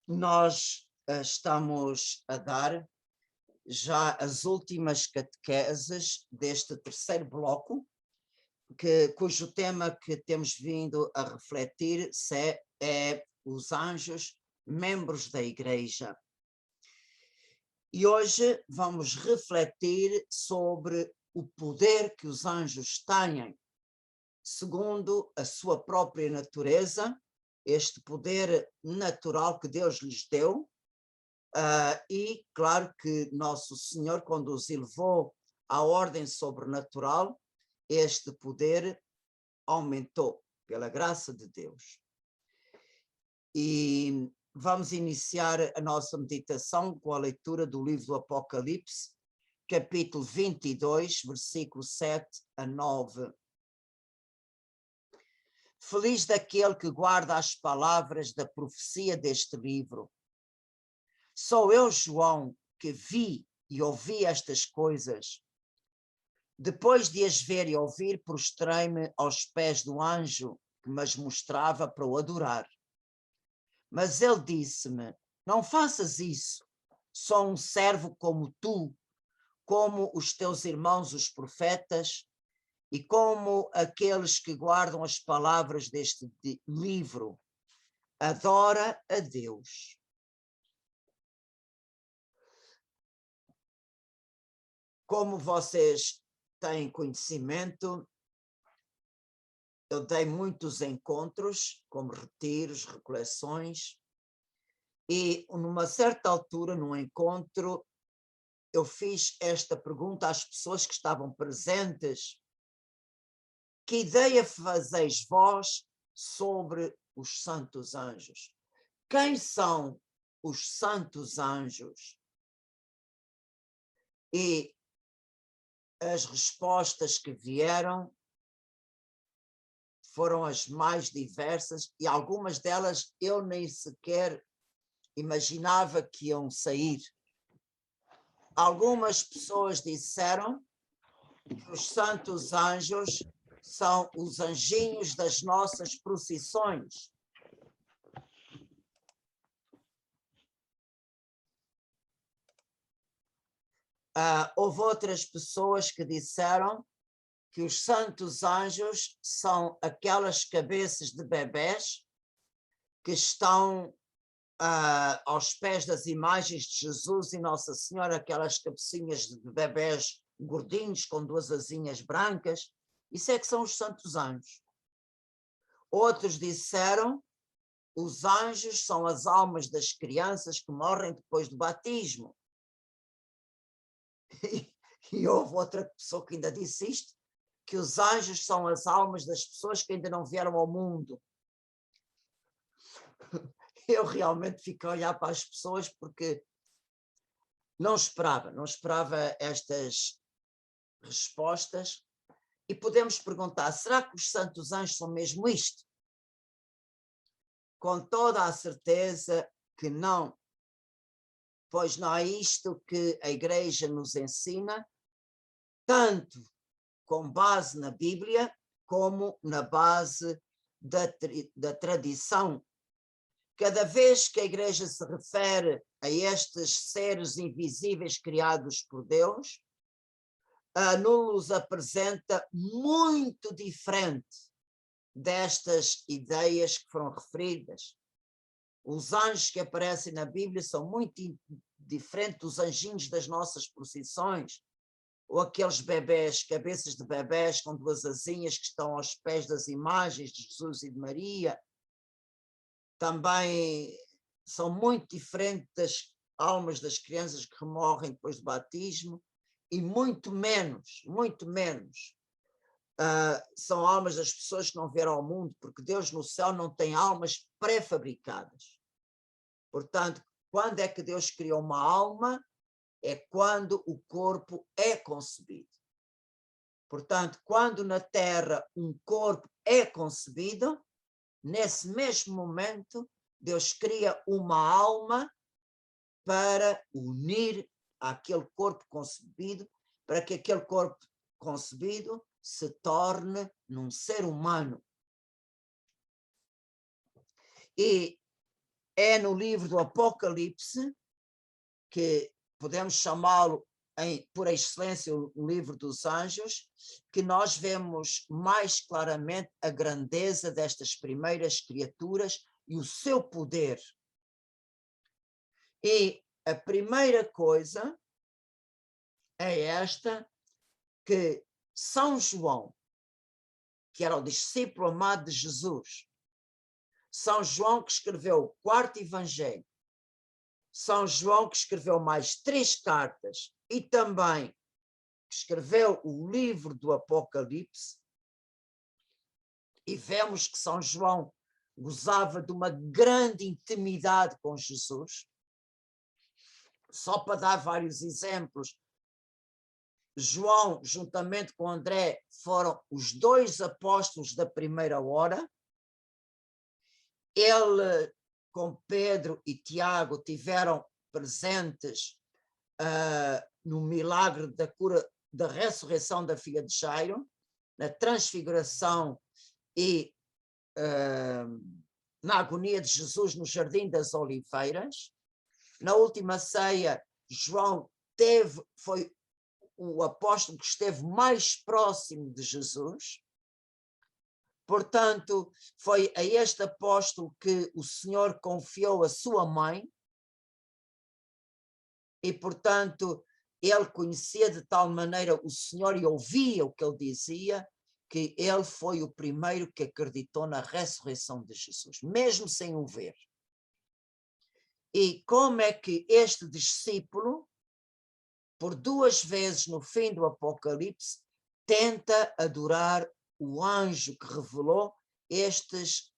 Nós estamos a dar já as últimas catequeses deste terceiro bloco, cujo tema que temos vindo a refletir é os anjos, membros da Igreja. E hoje vamos refletir sobre o poder que os anjos têm, segundo a sua própria natureza, este poder natural que Deus lhes deu, e claro que Nosso Senhor, quando os elevou à ordem sobrenatural, este poder aumentou pela graça de Deus. E vamos iniciar a nossa meditação com a leitura do livro do Apocalipse, capítulo 22, versículo 7 a 9. Feliz daquele que guarda as palavras da profecia deste livro. Sou eu, João, que vi e ouvi estas coisas. Depois de as ver e ouvir, prostrei-me aos pés do anjo que me as mostrava para o adorar. Mas ele disse-me: não faças isso, sou um servo como tu, como os teus irmãos os profetas, e como aqueles que guardam as palavras deste livro. Adora a Deus. Como vocês têm conhecimento, eu dei muitos encontros, como retiros, recoleções, e numa certa altura, num encontro, eu fiz esta pergunta às pessoas que estavam presentes: que ideia fazeis vós sobre os santos anjos? Quem são os santos anjos? E as respostas que vieram foram as mais diversas, e algumas delas eu nem sequer imaginava que iam sair. Algumas pessoas disseram que os santos anjos são os anjinhos das nossas procissões. Houve outras pessoas que disseram que os santos anjos são aquelas cabeças de bebés que estão aos pés das imagens de Jesus e Nossa Senhora, aquelas cabecinhas de bebés gordinhos com duas asinhas brancas. Isso é que são os santos anjos. Outros disseram: os anjos são as almas das crianças que morrem depois do batismo. E houve outra pessoa que ainda disse isto, que os anjos são as almas das pessoas que ainda não vieram ao mundo. Eu realmente fico a olhar para as pessoas porque não esperava estas respostas. E podemos perguntar: será que os santos anjos são mesmo isto? Com toda a certeza que não, pois não é isto que a Igreja nos ensina, tanto com base na Bíblia, como na base da tradição. Cada vez que a Igreja se refere a estes seres invisíveis criados por Deus, nos apresenta muito diferente destas ideias que foram referidas. Os anjos que aparecem na Bíblia são muito diferentes dos anjinhos das nossas procissões, ou aqueles bebés, cabeças de bebés com duas asinhas que estão aos pés das imagens de Jesus e de Maria. Também são muito diferentes das almas das crianças que morrem depois do batismo, e muito menos, são almas das pessoas que não vieram ao mundo, porque Deus no céu não tem almas pré-fabricadas. Portanto, quando é que Deus criou uma alma? É quando o corpo é concebido. Portanto, quando na Terra um corpo é concebido, nesse mesmo momento, Deus cria uma alma para unir àquele corpo concebido, para que aquele corpo concebido se torne num ser humano. E é no livro do Apocalipse, que podemos chamá-lo por excelência o livro dos anjos, que nós vemos mais claramente a grandeza destas primeiras criaturas e o seu poder. E a primeira coisa é esta, que São João, que era o discípulo amado de Jesus, São João que escreveu o quarto evangelho, São João que escreveu mais 3 cartas e também escreveu o livro do Apocalipse, e vemos que São João gozava de uma grande intimidade com Jesus. Só para dar vários exemplos, João, juntamente com André, foram os 2 apóstolos da primeira hora. Ele, com Pedro e Tiago, tiveram presentes no milagre da cura, da ressurreição da filha de Jairo, na transfiguração e na agonia de Jesus no Jardim das Oliveiras. Na última ceia, João foi o apóstolo que esteve mais próximo de Jesus. Portanto, foi a este apóstolo que o Senhor confiou a sua mãe, e, portanto, ele conhecia de tal maneira o Senhor e ouvia o que ele dizia, que ele foi o primeiro que acreditou na ressurreição de Jesus, mesmo sem o ver. E como é que este discípulo, por 2 vezes no fim do Apocalipse, tenta adorar o anjo que revelou estes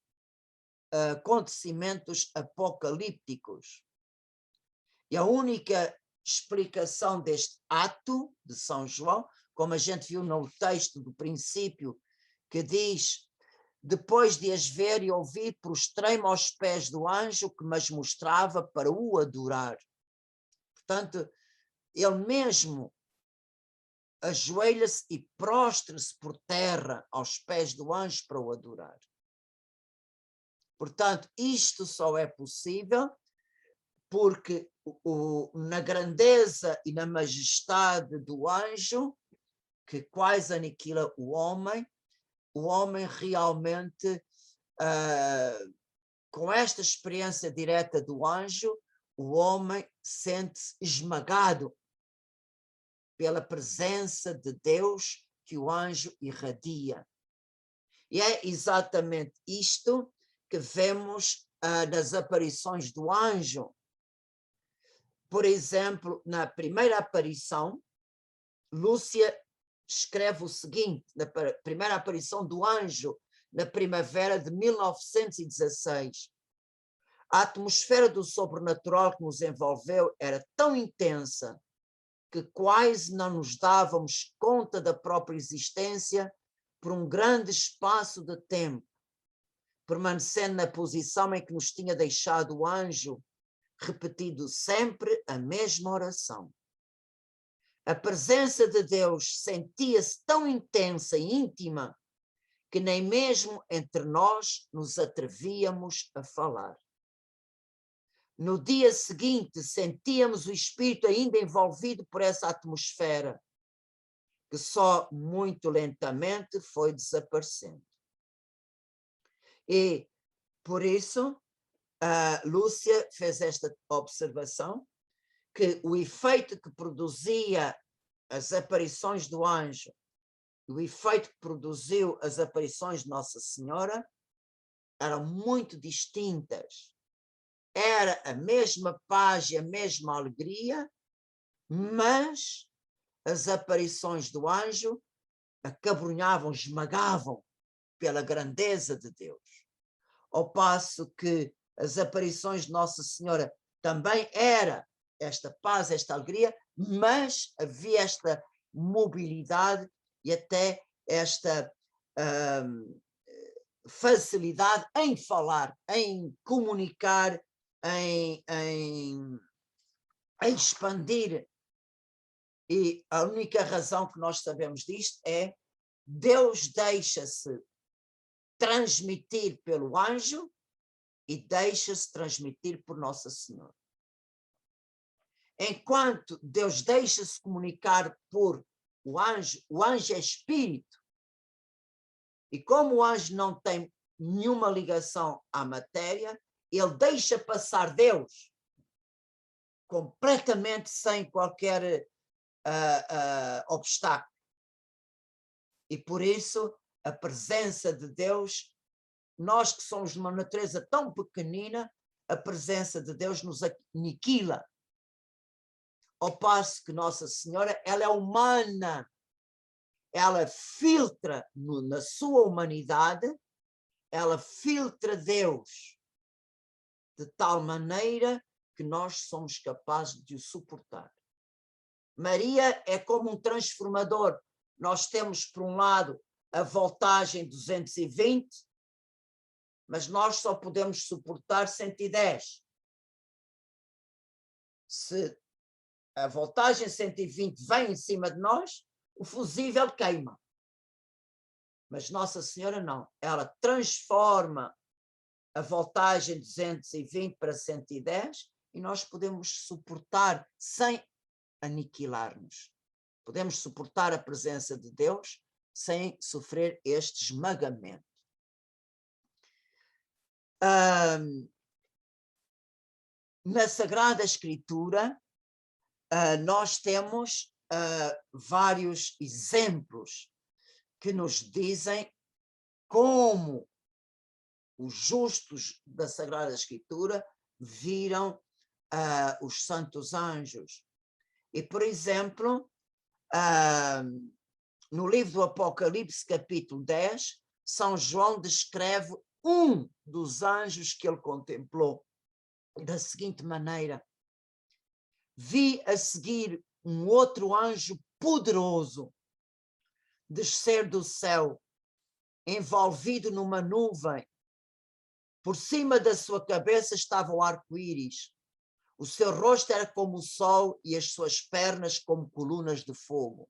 acontecimentos apocalípticos? E a única explicação deste ato de São João, como a gente viu no texto do princípio, que diz: depois de as ver e ouvir, prostrei-me aos pés do anjo que me mostrava para o adorar. Portanto, ele mesmo ajoelha-se e prostra-se por terra aos pés do anjo para o adorar. Portanto, isto só é possível porque na grandeza e na majestade do anjo, que quase aniquila o homem realmente, com esta experiência direta do anjo, o homem sente-se esmagado pela presença de Deus que o anjo irradia. E é exatamente isto que vemos nas aparições do anjo. Por exemplo, na primeira aparição, Lúcia escreve o seguinte, na primeira aparição do anjo, na primavera de 1916. A atmosfera do sobrenatural que nos envolveu era tão intensa que quase não nos dávamos conta da própria existência por um grande espaço de tempo, permanecendo na posição em que nos tinha deixado o anjo, repetindo sempre a mesma oração. A presença de Deus sentia-se tão intensa e íntima que nem mesmo entre nós nos atrevíamos a falar. No dia seguinte, sentíamos o espírito ainda envolvido por essa atmosfera, que só muito lentamente foi desaparecendo. E, por isso, a Lúcia fez esta observação, que o efeito que produzia as aparições do anjo, o efeito que produziu as aparições de Nossa Senhora, eram muito distintas. Era a mesma paz e a mesma alegria, mas as aparições do anjo acabrunhavam, esmagavam pela grandeza de Deus. Ao passo que as aparições de Nossa Senhora também era esta paz, esta alegria, mas havia esta mobilidade e até esta facilidade em falar, em comunicar, em expandir. E a única razão que nós sabemos disto é Deus deixa-se transmitir pelo anjo, e deixa-se transmitir por Nossa Senhora. Enquanto Deus deixa-se comunicar por o anjo é espírito, e como o anjo não tem nenhuma ligação à matéria, ele deixa passar Deus completamente sem qualquer obstáculo. E por isso a presença de Deus, nós que somos de uma natureza tão pequenina, a presença de Deus nos aniquila. Ao passo que Nossa Senhora, ela é humana, ela filtra na sua humanidade, ela filtra Deus de tal maneira que nós somos capazes de o suportar. Maria é como um transformador. Nós temos, por um lado, a voltagem 220, mas nós só podemos suportar 110. Se a voltagem 120 vem em cima de nós, o fusível queima. Mas Nossa Senhora não. Ela transforma a voltagem 220 para 110 e nós podemos suportar sem aniquilar-nos. Podemos suportar a presença de Deus sem sofrer este esmagamento. Na Sagrada Escritura, nós temos vários exemplos que nos dizem como os justos da Sagrada Escritura viram os santos anjos. E, por exemplo, no livro do Apocalipse, capítulo 10, São João descreve um dos anjos que ele contemplou da seguinte maneira: vi a seguir um outro anjo poderoso descer do céu, envolvido numa nuvem. Por cima da sua cabeça estava o arco-íris. O seu rosto era como o sol e as suas pernas como colunas de fogo.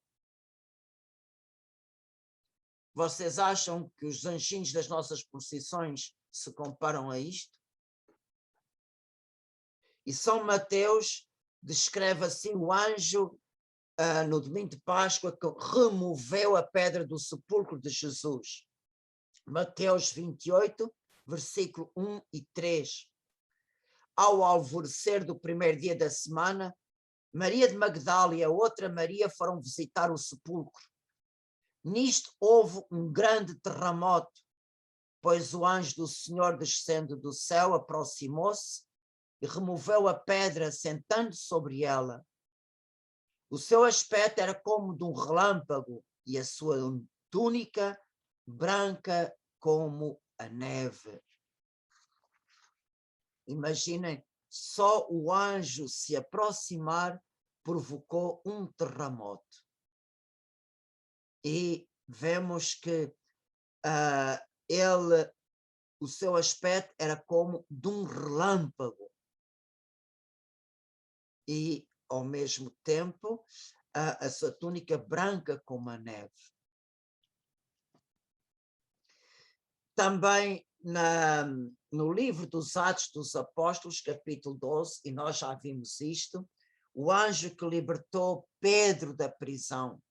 Vocês acham que os anjinhos das nossas procissões se comparam a isto? E São Mateus descreve assim o anjo no domingo de Páscoa que removeu a pedra do sepulcro de Jesus. Mateus 28, versículo 1 e 3. Ao alvorecer do primeiro dia da semana, Maria de Magdala e a outra Maria foram visitar o sepulcro. Nisto houve um grande terremoto, pois o anjo do Senhor, descendo do céu, aproximou-se e removeu a pedra, sentando sobre ela. O seu aspecto era como de um relâmpago e a sua túnica branca como a neve. Imaginem, só o anjo se aproximar provocou um terremoto. E vemos que o seu aspecto era como de um relâmpago. E, ao mesmo tempo, a sua túnica branca como a neve. Também no livro dos Atos dos Apóstolos, capítulo 12, e nós já vimos isto, o anjo que libertou Pedro da prisão.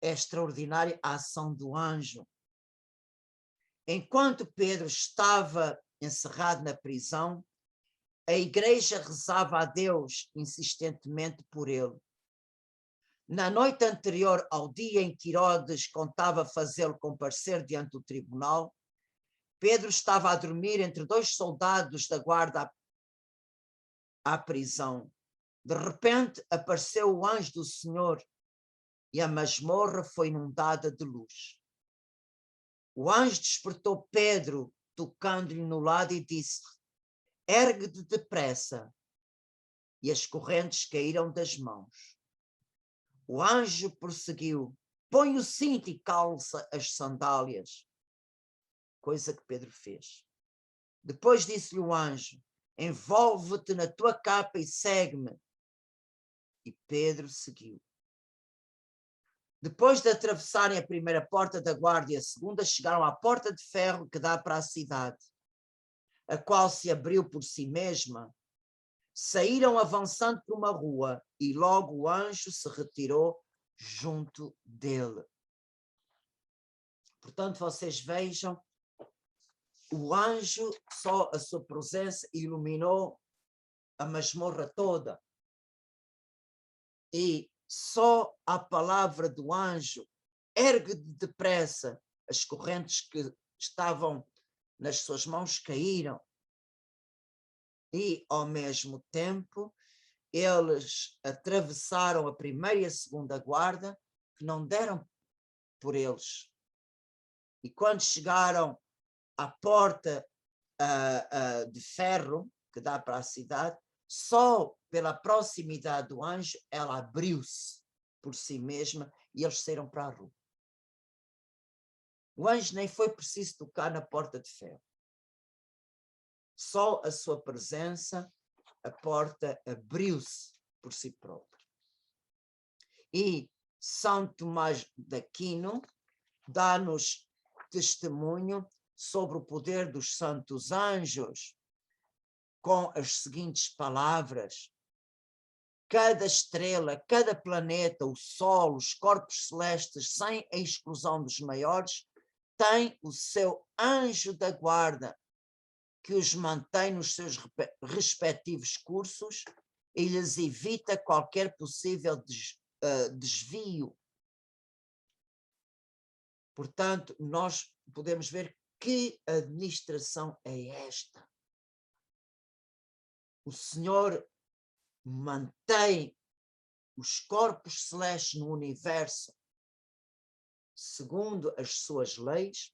É extraordinária a ação do anjo. Enquanto Pedro estava encerrado na prisão, a igreja rezava a Deus insistentemente por ele. Na noite anterior ao dia em que Herodes contava fazê-lo comparecer diante do tribunal, Pedro estava a dormir entre dois soldados da guarda à prisão. De repente apareceu o anjo do Senhor e a masmorra foi inundada de luz. O anjo despertou Pedro, tocando-lhe no lado e disse: ergue-te depressa. E as correntes caíram das mãos. O anjo prosseguiu: põe o cinto e calça as sandálias. Coisa que Pedro fez. Depois disse-lhe o anjo: envolve-te na tua capa e segue-me. E Pedro seguiu. Depois de atravessarem a primeira porta da guarda e a segunda, chegaram à porta de ferro que dá para a cidade. a qual se abriu por si mesma, saíram avançando por uma rua e logo o anjo se retirou junto dele. Portanto, vocês vejam, o anjo, só a sua presença iluminou a masmorra toda. E só a palavra do anjo ergue depressa as correntes que estavam nas suas mãos caíram. E, ao mesmo tempo, eles atravessaram a primeira e a segunda guarda, que não deram por eles. E quando chegaram à porta de ferro, que dá para a cidade, só pela proximidade do anjo, ela abriu-se por si mesma e eles saíram para a rua. O anjo nem foi preciso tocar na porta de ferro. Só a sua presença, a porta abriu-se por si própria. E São Tomás de Aquino dá-nos testemunho sobre o poder dos santos anjos com as seguintes palavras: cada estrela, cada planeta, o Sol, os corpos celestes, sem a exclusão dos maiores, tem o seu anjo da guarda, que os mantém nos seus respectivos cursos e lhes evita qualquer possível desvio. Portanto, nós podemos ver que administração é esta. O Senhor mantém os corpos celestes no universo segundo as suas leis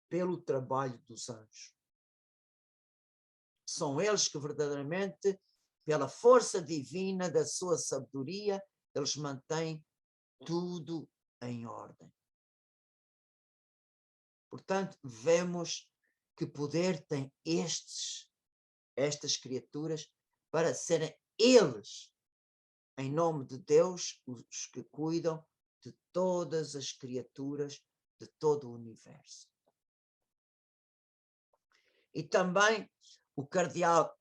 pelo trabalho dos anjos. São eles que verdadeiramente, pela força divina da sua sabedoria, eles mantêm tudo em ordem. Portanto, vemos que poder têm estas criaturas para serem eles, em nome de Deus, os que cuidam de todas as criaturas de todo o universo. E também o cardeal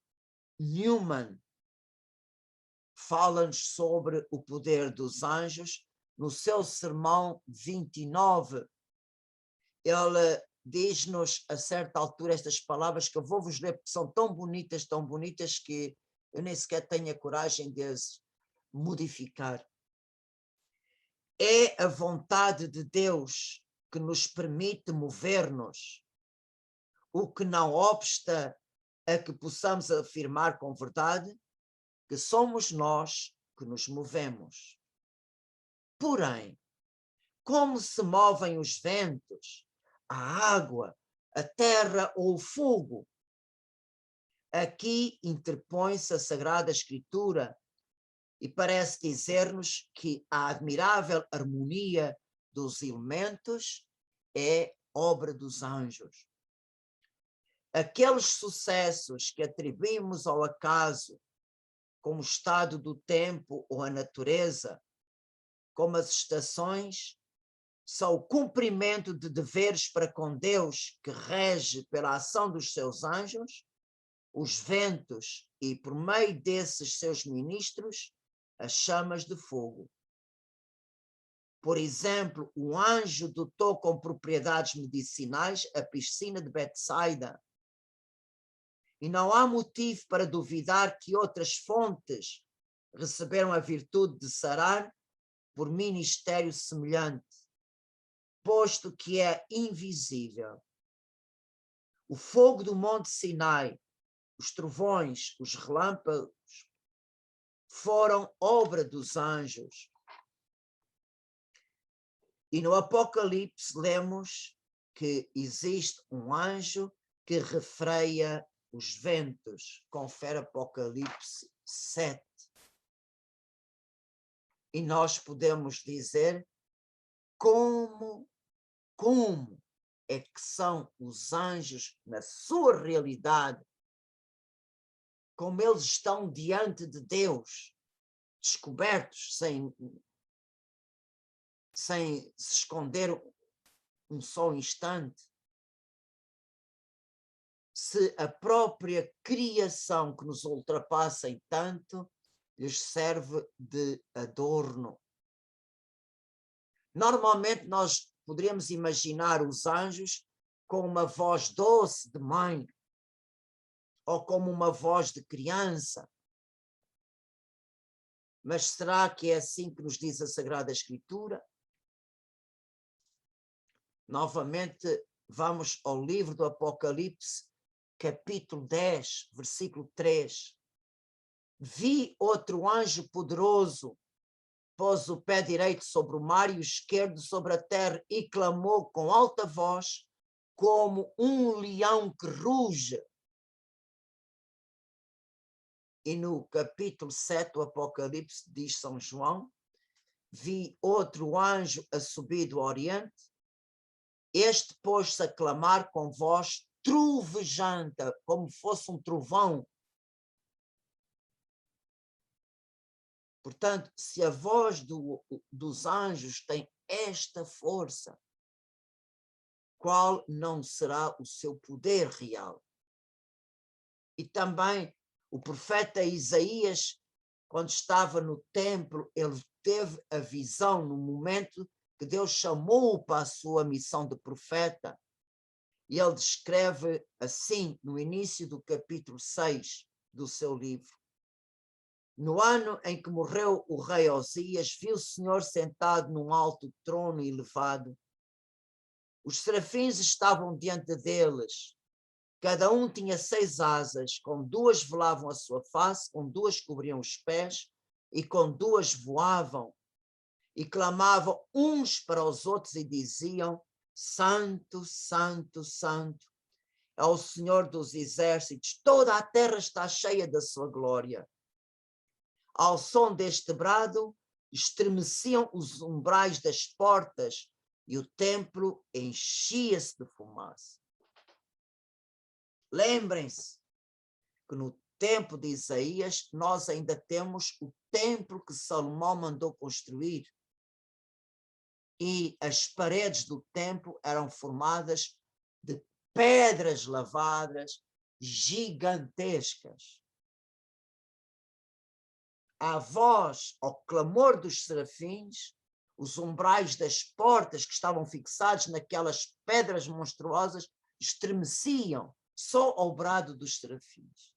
Newman fala-nos sobre o poder dos anjos no seu sermão 29. Ele diz-nos a certa altura estas palavras que eu vou-vos ler porque são tão bonitas que eu nem sequer tenho a coragem de as modificar. É a vontade de Deus que nos permite mover-nos, o que não obsta a que possamos afirmar com verdade que somos nós que nos movemos. Porém, como se movem os ventos, a água, a terra ou o fogo? Aqui interpõe-se a Sagrada Escritura e parece dizer-nos que a admirável harmonia dos elementos é obra dos anjos. Aqueles sucessos que atribuímos ao acaso, como o estado do tempo ou a natureza, como as estações, são o cumprimento de deveres para com Deus, que rege pela ação dos seus anjos, os ventos e, por meio desses seus ministros, as chamas de fogo. Por exemplo, o anjo dotou com propriedades medicinais a piscina de Betsaida. E não há motivo para duvidar que outras fontes receberam a virtude de sarar por ministério semelhante, posto que é invisível. O fogo do Monte Sinai, os trovões, os relâmpagos, foram obra dos anjos. E no Apocalipse lemos que existe um anjo que refreia os ventos. Confere Apocalipse 7. E nós podemos dizer como é que são os anjos na sua realidade, como eles estão diante de Deus, descobertos, sem se esconder um só instante, se a própria criação que nos ultrapassa em tanto lhes serve de adorno. Normalmente nós poderíamos imaginar os anjos com uma voz doce de mãe, ou como uma voz de criança. Mas será que é assim que nos diz a Sagrada Escritura? Novamente, vamos ao livro do Apocalipse, capítulo 10, versículo 3. Vi outro anjo poderoso, pôs o pé direito sobre o mar e o esquerdo sobre a terra e clamou com alta voz, como um leão que ruge. E no capítulo 7 do Apocalipse, diz São João, vi outro anjo a subir do Oriente, este pôs-se a clamar com voz trovejante, como fosse um trovão. Portanto, se a voz dos anjos tem esta força, qual não será o seu poder real? E também o profeta Isaías, quando estava no templo, ele teve a visão no momento que Deus chamou-o para a sua missão de profeta. E ele descreve assim, no início do capítulo 6 do seu livro. No ano em que morreu o rei Osias, viu o Senhor sentado num alto trono elevado. Os serafins estavam diante deles. Cada um tinha 6 asas, com 2 velavam a sua face, com 2 cobriam os pés, e com 2 voavam. E clamavam uns para os outros e diziam: Santo, Santo, Santo, é o Senhor dos exércitos, toda a terra está cheia da sua glória. Ao som deste brado, estremeciam os umbrais das portas e o templo enchia-se de fumaça. Lembrem-se que no tempo de Isaías nós ainda temos o templo que Salomão mandou construir e as paredes do templo eram formadas de pedras lavadas gigantescas. À voz, ao clamor dos serafins, os umbrais das portas que estavam fixados naquelas pedras monstruosas estremeciam só ao brado dos serafins.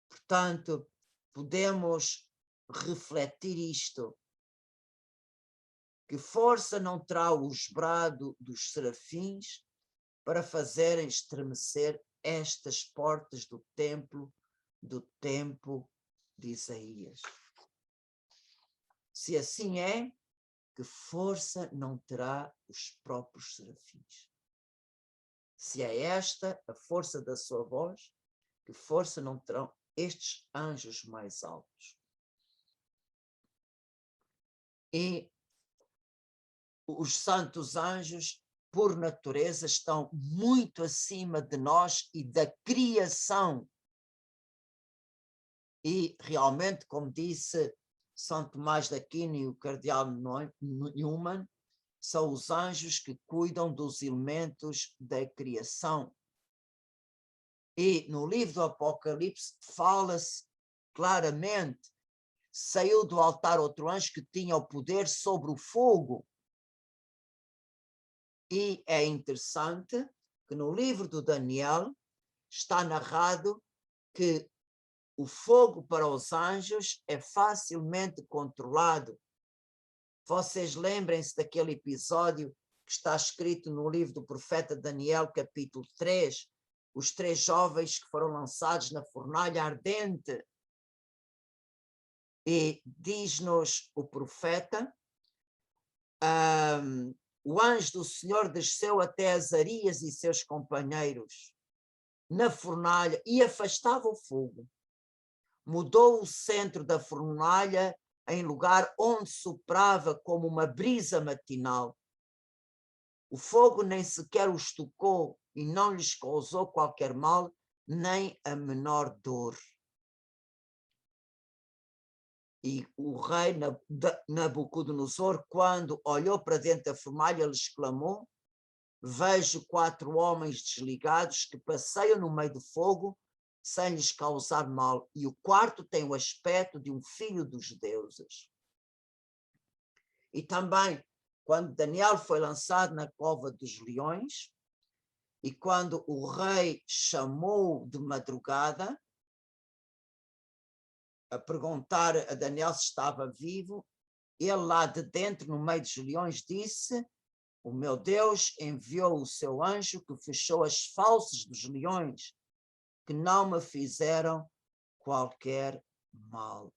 Portanto, podemos refletir isto. Que força não terá o brado dos serafins para fazerem estremecer estas portas do templo do tempo de Isaías? Se assim é, que força não terá os próprios serafins? Se é esta a força da sua voz, que força não terão estes anjos mais altos? E os santos anjos, por natureza, estão muito acima de nós e da criação. E realmente, como disse São Tomás de Aquino e o cardeal Newman, são os anjos que cuidam dos elementos da criação. E no livro do Apocalipse fala-se claramente: saiu do altar outro anjo que tinha o poder sobre o fogo. E é interessante que no livro do Daniel está narrado que o fogo para os anjos é facilmente controlado. Vocês lembrem-se daquele episódio que está escrito no livro do profeta Daniel, capítulo 3, os 3 jovens que foram lançados na fornalha ardente. E diz-nos o profeta, o anjo do Senhor desceu até Azarias e seus companheiros na fornalha e afastava o fogo. Mudou o centro da fornalha em lugar onde soprava como uma brisa matinal. O fogo nem sequer os tocou e não lhes causou qualquer mal, nem a menor dor. E o rei Nabucodonosor, quando olhou para dentro da fornalha, ele exclamou: vejo 4 homens desligados que passeiam no meio do fogo sem lhes causar mal, e o quarto tem o aspecto de um filho dos deuses. E também, quando Daniel foi lançado na cova dos leões, e quando o rei chamou de madrugada, a perguntar a Daniel se estava vivo, ele lá de dentro, no meio dos leões, disse: o meu Deus enviou o seu anjo que fechou as fauces dos leões, que não me fizeram qualquer mal.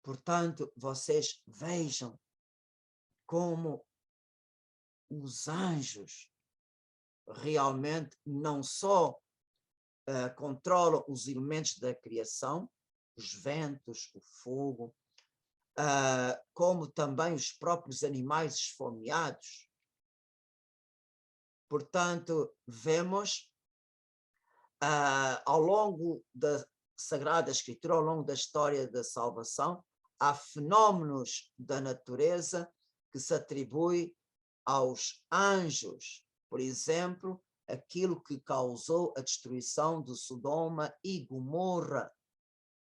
Portanto, vocês vejam como os anjos realmente não só controlam os elementos da criação, os ventos, o fogo, como também os próprios animais esfomeados. Portanto, vemos ao longo da Sagrada Escritura, ao longo da história da salvação, há fenómenos da natureza que se atribui aos anjos. Por exemplo, aquilo que causou a destruição de Sodoma e Gomorra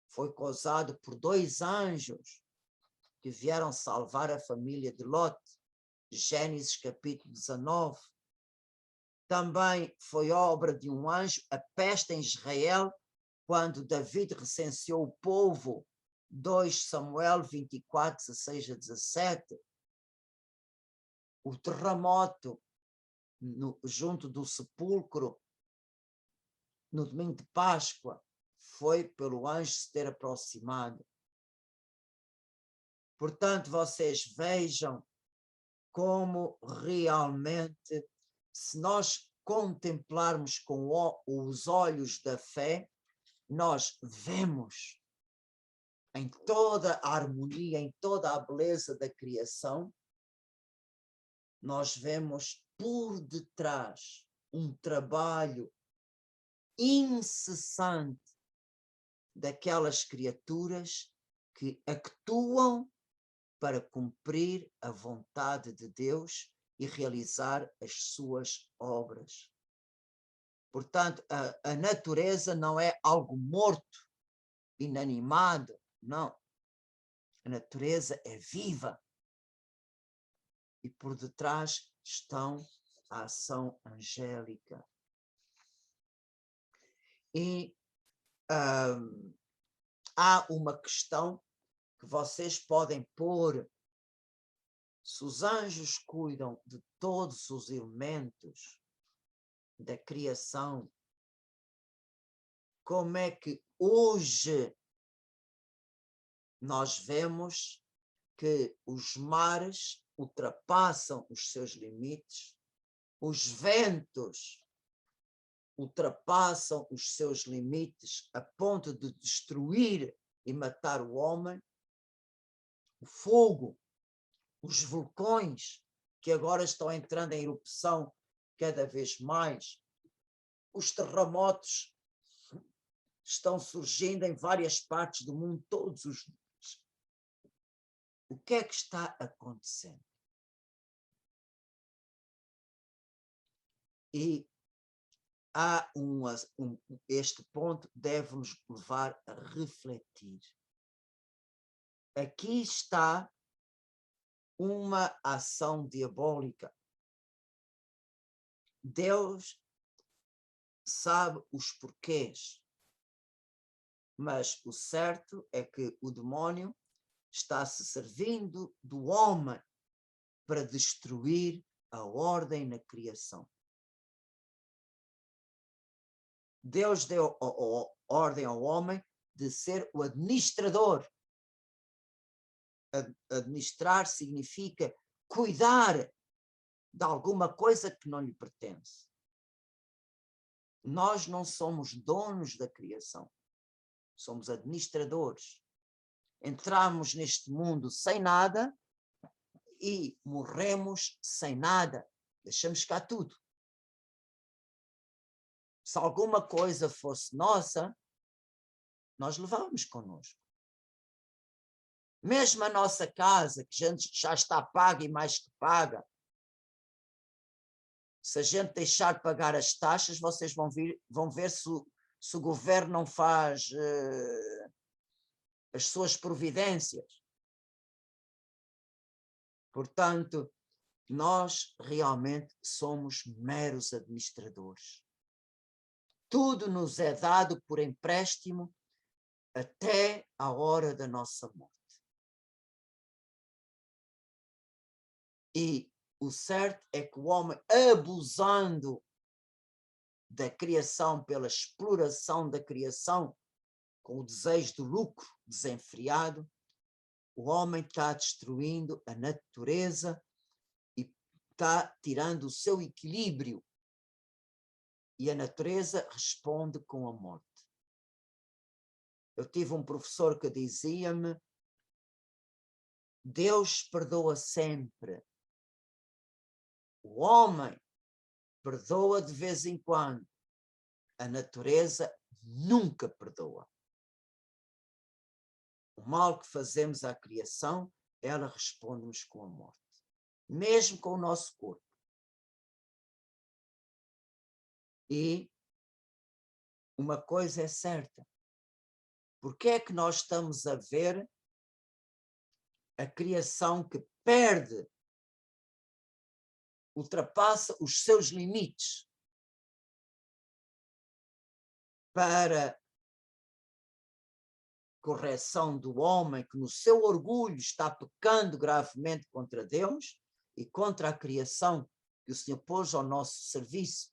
foi causado por 2 anjos que vieram salvar a família de Lot. Gênesis capítulo 19. Também foi obra de um anjo a peste em Israel, quando David recenseou o povo, 2 Samuel 24, 16 a 17. O terremoto junto do sepulcro, no domingo de Páscoa, foi pelo anjo se ter aproximado. Portanto, vocês vejam como realmente, se nós contemplarmos com os olhos da fé, nós vemos em toda a harmonia, em toda a beleza da criação, nós vemos por detrás um trabalho incessante daquelas criaturas que actuam para cumprir a vontade de Deus e realizar as suas obras. Portanto, a natureza não é algo morto, inanimado, não. A natureza é viva. E por detrás estão a ação angélica. E há uma questão que vocês podem pôr: se os anjos cuidam de todos os elementos da criação, como é que hoje nós vemos que os mares ultrapassam os seus limites, os ventos ultrapassam os seus limites a ponto de destruir e matar o homem, o fogo, os vulcões, que agora estão entrando em erupção cada vez mais, os terremotos estão surgindo em várias partes do mundo todos os dias. O que é que está acontecendo? E há este ponto deve nos levar a refletir. Aqui está uma ação diabólica. Deus sabe os porquês, mas o certo é que o demónio está se servindo do homem para destruir a ordem na criação. Deus deu ordem ao homem de ser o administrador. Administrar significa cuidar de alguma coisa que não lhe pertence. Nós não somos donos da criação, somos administradores. Entramos neste mundo sem nada e morremos sem nada. Deixamos cá tudo. Se alguma coisa fosse nossa, nós levávamos connosco. Mesmo a nossa casa, que já está paga e mais que paga, Se a gente deixar de pagar as taxas, vocês vão ver se o governo não faz as suas providências. Portanto, nós realmente somos meros administradores. Tudo nos é dado por empréstimo até a hora da nossa morte. E o certo é que o homem, abusando da criação, pela exploração da criação, com o desejo de lucro desenfreado, o homem está destruindo a natureza e está tirando o seu equilíbrio. E a natureza responde com a morte. Eu tive um professor que dizia-me: Deus perdoa sempre. O homem perdoa de vez em quando. A natureza nunca perdoa. O mal que fazemos à criação, ela responde-nos com a morte. Mesmo com o nosso corpo. E uma coisa é certa. Por que é que nós estamos a ver a criação que perde, ultrapassa os seus limites para correção do homem que no seu orgulho está pecando gravemente contra Deus e contra a criação que o Senhor pôs ao nosso serviço?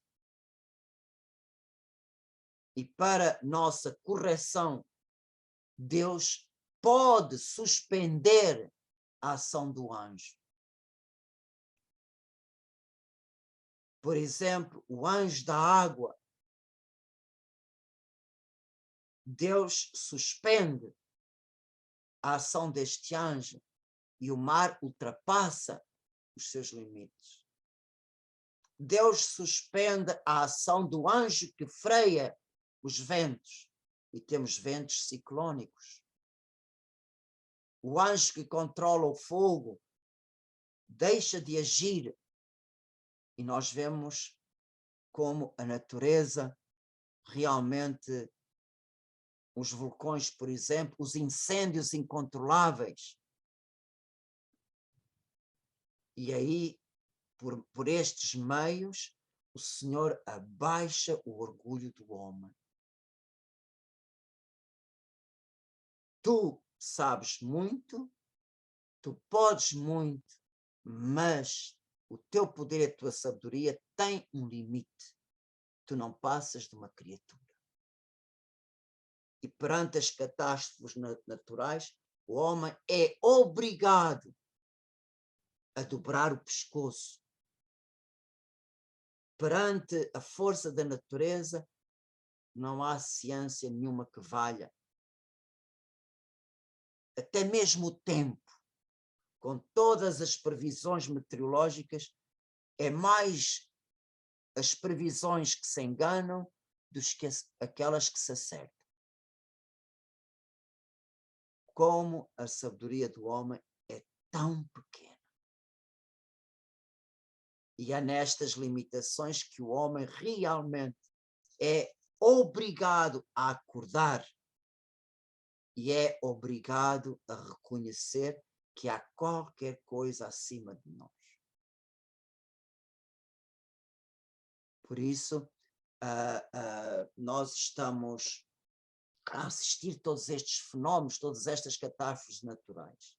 E para nossa correção, Deus pode suspender a ação do anjo. Por exemplo, o anjo da água. Deus suspende a ação deste anjo e o mar ultrapassa os seus limites. Deus suspende a ação do anjo que freia os ventos, e temos ventos ciclónicos. O anjo que controla o fogo deixa de agir e nós vemos como a natureza realmente, os vulcões, por exemplo, os incêndios incontroláveis. E aí, por estes meios, o Senhor abaixa o orgulho do homem. Tu sabes muito, tu podes muito, mas o teu poder e a tua sabedoria têm um limite. Tu não passas de uma criatura. E perante as catástrofes naturais, o homem é obrigado a dobrar o pescoço. Perante a força da natureza, não há ciência nenhuma que valha. Até mesmo o tempo, com todas as previsões meteorológicas, é mais as previsões que se enganam do que aquelas que se acertam. Como a sabedoria do homem é tão pequena. E é nestas limitações que o homem realmente é obrigado a acordar e é obrigado a reconhecer que há qualquer coisa acima de nós. Por isso, nós estamos a assistir todos estes fenómenos, todas estas catástrofes naturais.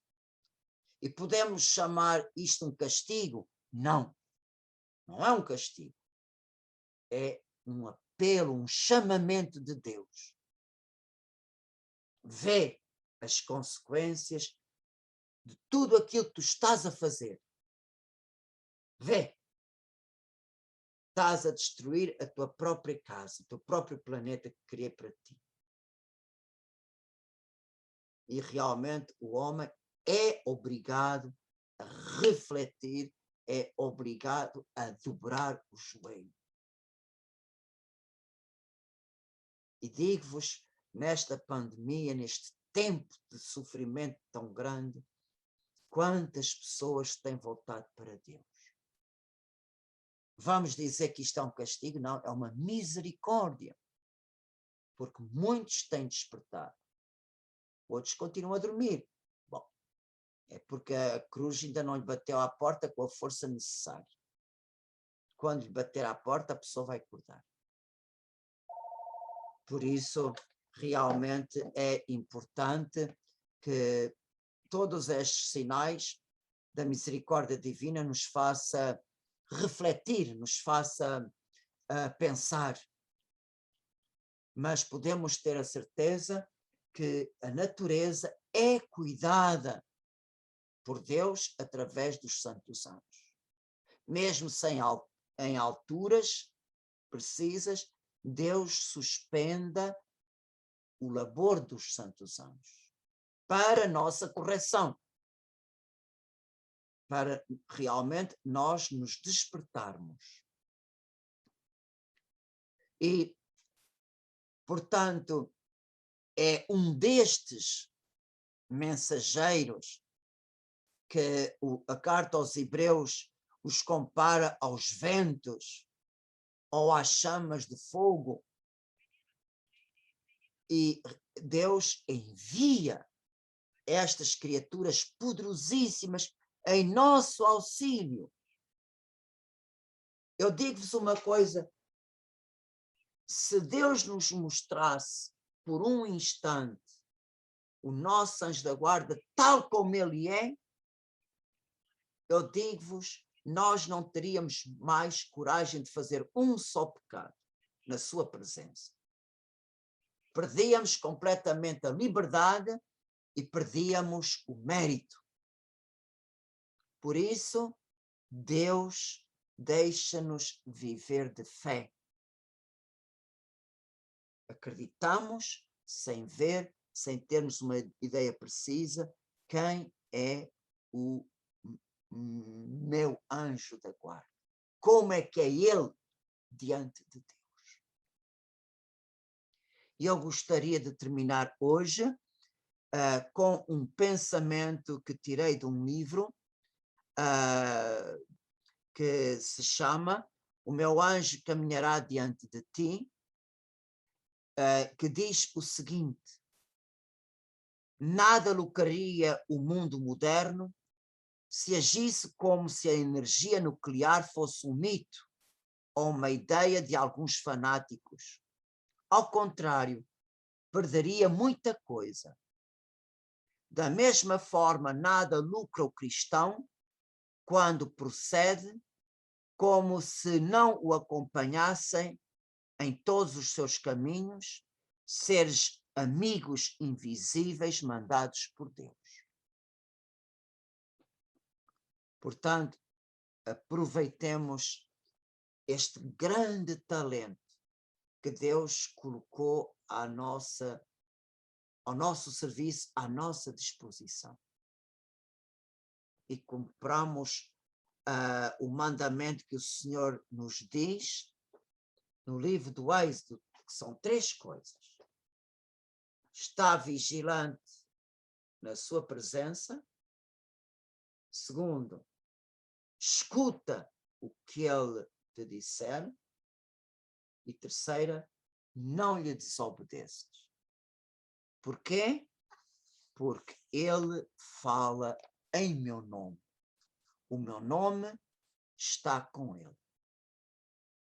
E podemos chamar isto um castigo? Não. Não é um castigo. É um apelo, um chamamento de Deus. Vê as consequências de tudo aquilo que tu estás a fazer. Vê. Estás a destruir a tua própria casa, o teu próprio planeta que criei para ti. E realmente o homem é obrigado a refletir, é obrigado a dobrar o joelho. E digo-vos, nesta pandemia, neste tempo de sofrimento tão grande, quantas pessoas têm voltado para Deus. vamos dizer que isto é um castigo? Não, é uma misericórdia. Porque muitos têm despertado. Outros continuam a dormir. Bom, é porque a cruz ainda não lhe bateu à porta com a força necessária. Quando lhe bater à porta, a pessoa vai acordar. Por isso, realmente é importante que todos estes sinais da misericórdia divina nos faça refletir, nos faça pensar. Mas podemos ter a certeza que a natureza é cuidada por Deus através dos santos anjos. Mesmo em alturas precisas, Deus suspenda o labor dos santos anjos para nossa correção, para realmente nós nos despertarmos. E, portanto, é um destes mensageiros que a carta aos Hebreus os compara aos ventos ou às chamas de fogo. E Deus envia estas criaturas poderosíssimas em nosso auxílio. Eu digo-vos uma coisa, se Deus nos mostrasse por um instante o nosso anjo da guarda tal como ele é, eu digo-vos, nós não teríamos mais coragem de fazer um só pecado na sua presença. Perdíamos completamente a liberdade e perdíamos o mérito. Por isso, Deus deixa-nos viver de fé. Acreditamos sem ver, sem termos uma ideia precisa, quem é o meu anjo da guarda. Como é que é ele diante de Deus? E eu gostaria de terminar hoje com um pensamento que tirei de um livro que se chama O Meu Anjo Caminhará Diante de Ti, que diz o seguinte: nada lucraria o mundo moderno se agisse como se a energia nuclear fosse um mito ou uma ideia de alguns fanáticos. Ao contrário, perderia muita coisa. Da mesma forma, nada lucra o cristão quando procede como se não o acompanhassem em todos os seus caminhos seres amigos invisíveis mandados por Deus. Portanto, aproveitemos este grande talento que Deus colocou ao nosso serviço, à nossa disposição. E cumpramos o mandamento que o Senhor nos diz no livro do Êxodo, que são 3 coisas. Está vigilante na sua presença. Segundo, escuta o que ele te disser. E terceira, não lhe desobedeças. Por quê? Porque ele fala em meu nome. O meu nome está com ele.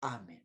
Amém.